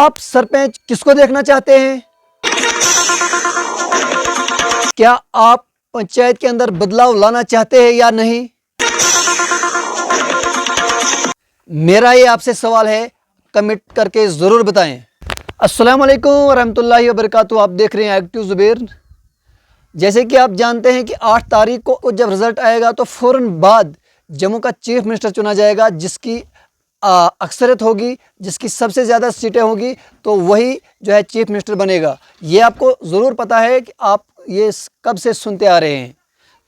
आप सरपंच किसको देखना चाहते हैं? क्या आप पंचायत के अंदर बदलाव लाना चाहते हैं या नहीं? मेरा ये आपसे सवाल है, कमेंट करके ज़रूर बताएं। अस्सलाम वालेकुम वरहमतुल्लाहि वबरकातुहू। आप देख रहे हैं एक्टिव ज़ुबैर। जैसे कि आप जानते हैं कि 8 तारीख को जब रिज़ल्ट आएगा तो फ़ौरन बाद जम्मू का चीफ मिनिस्टर चुना जाएगा, जिसकी अक्सरियत होगी, जिसकी सबसे ज़्यादा सीटें होगी, तो वही जो है चीफ मिनिस्टर बनेगा। ये आपको ज़रूर पता है कि आप ये कब से सुनते आ रहे हैं।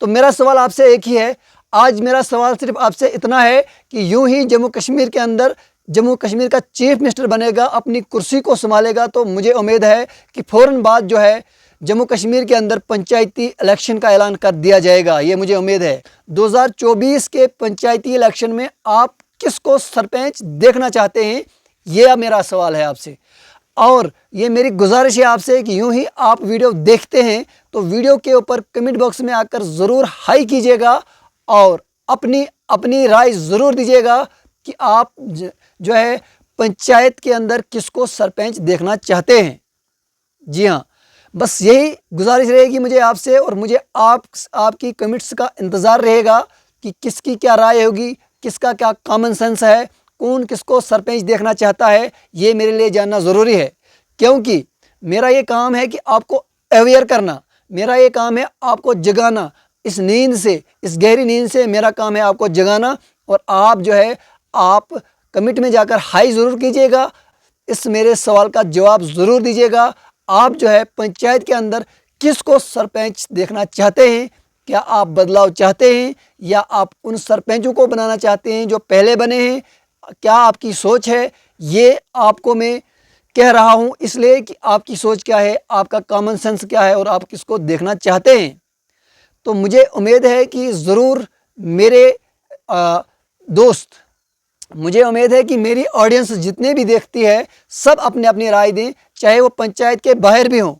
तो मेरा सवाल आपसे एक ही है। आज मेरा सवाल सिर्फ आपसे इतना है कि यूं ही जम्मू कश्मीर के अंदर जम्मू कश्मीर का चीफ मिनिस्टर बनेगा, अपनी कुर्सी को संभालेगा, तो मुझे उम्मीद है कि फ़ौरन बाद जो है जम्मू कश्मीर के अंदर पंचायती इलेक्शन का ऐलान कर दिया जाएगा। ये मुझे उम्मीद है। 2024 के पंचायती इलेक्शन में आप किसको सरपंच देखना चाहते हैं, ये मेरा सवाल है आपसे। और ये मेरी गुजारिश है आपसे कि यूं ही आप वीडियो देखते हैं तो वीडियो के ऊपर कमेंट बॉक्स में आकर ज़रूर हाई कीजिएगा और अपनी अपनी राय ज़रूर दीजिएगा कि आप जो है पंचायत के अंदर किसको सरपंच देखना चाहते हैं। जी हाँ, बस यही गुजारिश रहेगी मुझे आपसे, और मुझे आपकी कमेंट्स का इंतज़ार रहेगा कि किसकी क्या राय होगी, किसका क्या कॉमन सेंस है, कौन किसको सरपंच देखना चाहता है। ये मेरे लिए जानना ज़रूरी है, क्योंकि मेरा ये काम है कि आपको अवेयर करना, मेरा ये काम है आपको जगाना। इस नींद से, इस गहरी नींद से मेरा काम है आपको जगाना। और आप जो है आप कमेंट में जाकर हाई ज़रूर कीजिएगा, इस मेरे सवाल का जवाब ज़रूर दीजिएगा। आप जो है पंचायत के अंदर किसको सरपंच देखना चाहते हैं? क्या आप बदलाव चाहते हैं या आप उन सरपंचों को बनाना चाहते हैं जो पहले बने हैं? क्या आपकी सोच है? ये आपको मैं कह रहा हूँ इसलिए कि आपकी सोच क्या है, आपका कॉमन सेंस क्या है और आप किसको देखना चाहते हैं। तो मुझे उम्मीद है कि ज़रूर मेरे दोस्त, मुझे उम्मीद है कि मेरी ऑडियंस जितने भी देखती है सब अपने अपनी राय दें, चाहे वो पंचायत के बाहर भी हों।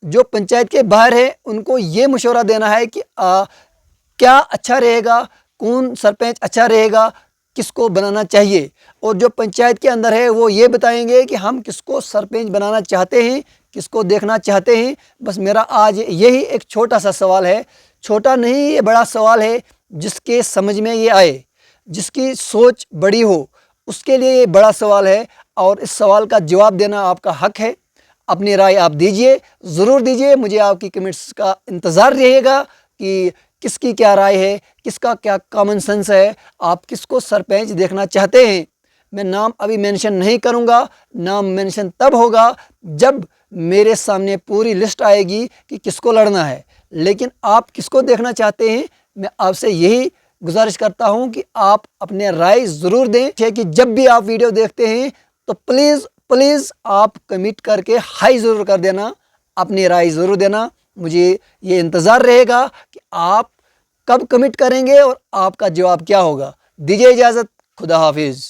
जो पंचायत के बाहर है उनको ये मशवरा देना है कि क्या अच्छा रहेगा, कौन सरपंच अच्छा रहेगा, किसको बनाना चाहिए। और जो पंचायत के अंदर है वो ये बताएंगे कि हम किसको सरपंच बनाना चाहते हैं, किसको देखना चाहते हैं। बस मेरा आज यही एक छोटा सा सवाल है, छोटा नहीं ये बड़ा सवाल है, जिसके समझ में ये आए, जिसकी सोच बड़ी हो, उसके लिए ये बड़ा सवाल है। और इस सवाल का जवाब देना आपका हक है। अपनी राय आप दीजिए, ज़रूर दीजिए। मुझे आपकी कमेंट्स का इंतज़ार रहेगा कि किसकी क्या राय है, किसका क्या कॉमन सेंस है, आप किसको सरपंच देखना चाहते हैं। मैं नाम अभी मेंशन नहीं करूंगा, नाम मेंशन तब होगा जब मेरे सामने पूरी लिस्ट आएगी कि किसको लड़ना है। लेकिन आप किसको देखना चाहते हैं, मैं आपसे यही गुजारिश करता हूं कि आप अपने राय ज़रूर दें। कि जब भी आप वीडियो देखते हैं तो प्लीज़ आप कमेंट करके हाई ज़रूर कर देना, अपनी राय ज़रूर देना। मुझे ये इंतज़ार रहेगा कि आप कब कमेंट करेंगे और आपका जवाब क्या होगा। दीजिए इजाज़त, खुदा हाफिज़।